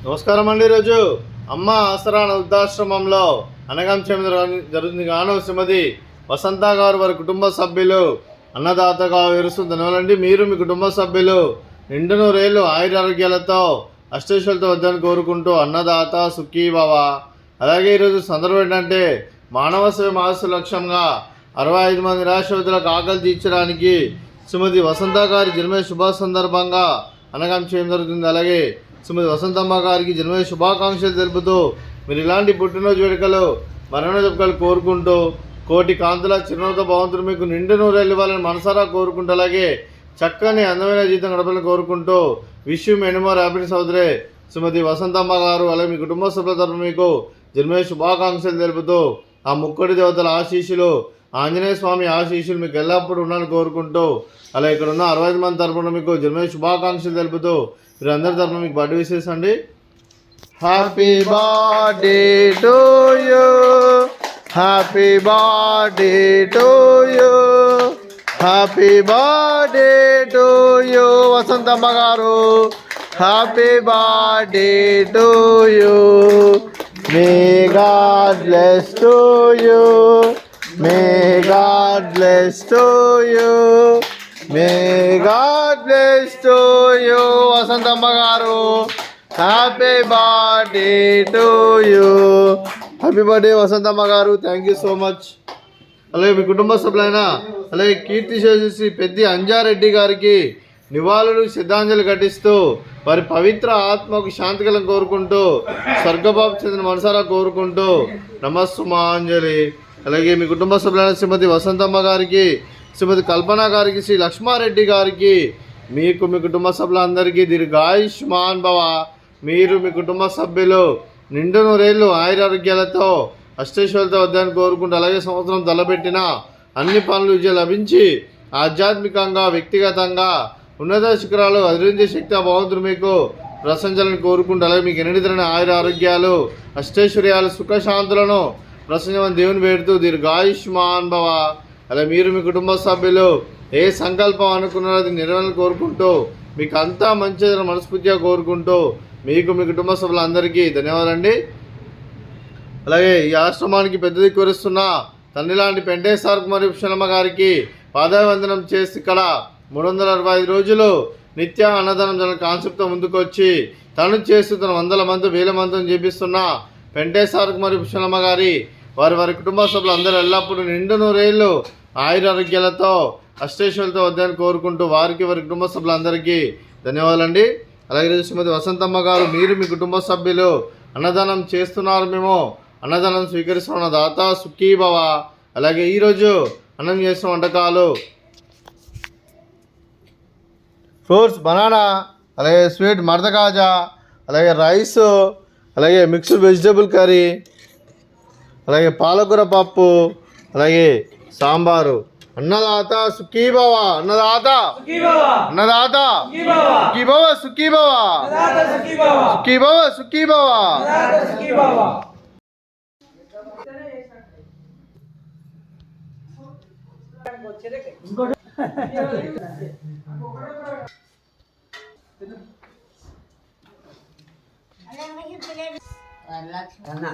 నమస్కారం అండి. ఈరోజు అమ్మ ఆసరా వృద్ధాశ్రమంలో అనగం జరుగుతుంది గాను శ్రీమతి వసంత గారు వారి కుటుంబ సభ్యులు అన్నదాతగా విరుస్తుందనండి. మీరు మీ కుటుంబ సభ్యులు నిండు నూరేళ్ళు ఆయురారోగ్యాలతో అష్టైశ్వర్యాలతో వద్దని కోరుకుంటూ అన్నదాత సుఖీ భవ. అలాగే ఈరోజు సందర్భం ఏంటంటే మానవ సేవ మహస్సు లక్ష్యంగా 65 మంది నిరాశ్రతులకు ఆకలి తీర్చడానికి శ్రీమతి వసంత గారి జన్మ శుభ సందర్భంగా అనగం చేయడం జరుగుతుంది. అలాగే శ్రీమతి వసంతమ్మ గారికి జన్మ శుభాకాంక్షలు తెలుపుతూ మీరు ఇలాంటి పుట్టినరోజు వేడుకలు మరణ జరుపుకలు కోరుకుంటూ కోటి కాంతుల చిరునవ్వుతో భగవంతుడు మీకు నిండు నూరేళ్ళు ఇవ్వాలని మనసారా కోరుకుంటూ అలాగే చక్కని అందమైన జీవితం గడపాలని కోరుకుంటూ wish you many more happiness సోదరే శ్రీమతి వసంతమ్మ గారు అలాగే మీ కుటుంబ సభ్యుల తరఫున మీకు జన్మ శుభాకాంక్షలు తెలుపుతూ ఆ ముక్కడి దేవతల ఆశీస్సులు ఆంజనేయ స్వామి ఆశీస్సులు మీకు ఎల్లప్పుడూ ఉండాలని కోరుకుంటూ అలా ఇక్కడ ఉన్న 65 మంది తరఫున మీకు జన్మ శుభాకాంక్షలు తెలుపుతూ మీరు అందరి తరఫున మీకు బర్త్డే విషెస్ అండి. Happy birthday to you, happy birthday to you, happy birthday to you Vasanthamma garu. Happy birthday to you. May God bless to you, may God bless to you, may God bless to you Vasanthamma garu. Happy birthday to you. Happy birthday Vasanthamma garu. Thank you so much. అలాగే మీ కుటుంబ సభ్యులైన అలాగే కీర్తి శేషి పెద్ది అంజారెడ్డి గారికి నివాళులు శ్రద్ధాంజలి ఘటిస్తూ వారి పవిత్ర ఆత్మకు శాంతికలం కోరుకుంటూ స్వర్గబాబు చెందిన మనసారా కోరుకుంటూ నమస్సుమాంజలి. అలాగే మీ కుటుంబ సభ్యులైన శ్రీమతి వసంతమ్మ గారికి, శ్రీమతి కల్పన గారికి, శ్రీ లక్ష్మారెడ్డి గారికి, మీకు మీ కుటుంబ సభ్యులందరికీ దీర్ఘాయుష్మాన్ భవ. మీరు మీ కుటుంబ సభ్యులు నిండు నూరేళ్ళు ఆయురారోగ్యాలతో అష్టైశ్వర్యాలతో వద్దని కోరుకుంటూ అలాగే సంవత్సరం తలపెట్టిన అన్ని పనులు విజయం లభించి ఆధ్యాత్మికంగా వ్యక్తిగతంగా ఉన్నత శిఖరాలు అధిరించే శక్తి భగవంతుడు మీకు ప్రశంసలను కోరుకుంటూ అలాగే మీకు ఎన్నితరమైన ఆయుర ఆరోగ్యాలు అష్టైశ్వర్యాలు సుఖశాంతులను ప్రసంగమని దేవుని వేడుతూ దీర్ఘాయుష్మాన్ భవ. అలా మీరు మీ కుటుంబ సభ్యులు ఏ సంకల్పం అనుకున్నారో అది నెరవేరాలని కోరుకుంటూ మీకు అంతా మంచిదని మనస్ఫూర్తిగా కోరుకుంటూ మీకు మీ కుటుంబ సభ్యులందరికీ ధన్యవాదాలండి. అలాగే ఈ ఆశ్రమానికి పెద్ద దిక్కు వరుస్తున్న తండ్రి లాంటి పెంటేశ్వర కుమారి పుష్పలమ్మ గారికి పాదాభివందనం చేసి ఇక్కడ 365 రోజులు నిత్య అన్నదానం జన కాన్సెప్ట్తో ముందుకు వచ్చి తను చేస్తూ తన వందల మంది వేల మందిని చేపిస్తున్న పెంటేశ్వర కుమారి పుష్పలమ్మ గారి వారి కుటుంబ సభ్యులు అందరూ ఎల్లప్పుడూ నిండు నూరేళ్ళు ఆయురారోగ్యాలతో అష్టైశ్వర్యాలతో వద్దని కోరుకుంటూ వారి కుటుంబ సభ్యులందరికీ ధన్యవాదాలండి. అలాగే శ్రీమతి వసంతమ్మ గారు మీరు మీ కుటుంబ సభ్యులు అన్నదానం చేస్తున్నారు, మేము అన్నదానం స్వీకరిస్తున్న దాత సుఖీ భవ. అలాగే ఈరోజు అన్నం చేసిన వంటకాలు ఫ్రూట్స్ బనానా, అలాగే స్వీట్ మడత కాజా, అలాగే రైస్, అలాగే మిక్స్డ్ వెజిటేబుల్ కర్రీ, అలాగే పాలకూర పప్పు, అలాగే సాంబారు. అన్నదాత సుఖీ భవ, అన్నదాత అన్నదాత సుఖీ భవ, సుఖీ భవ, సుఖీ భవ, సుఖీ భవ. అన్న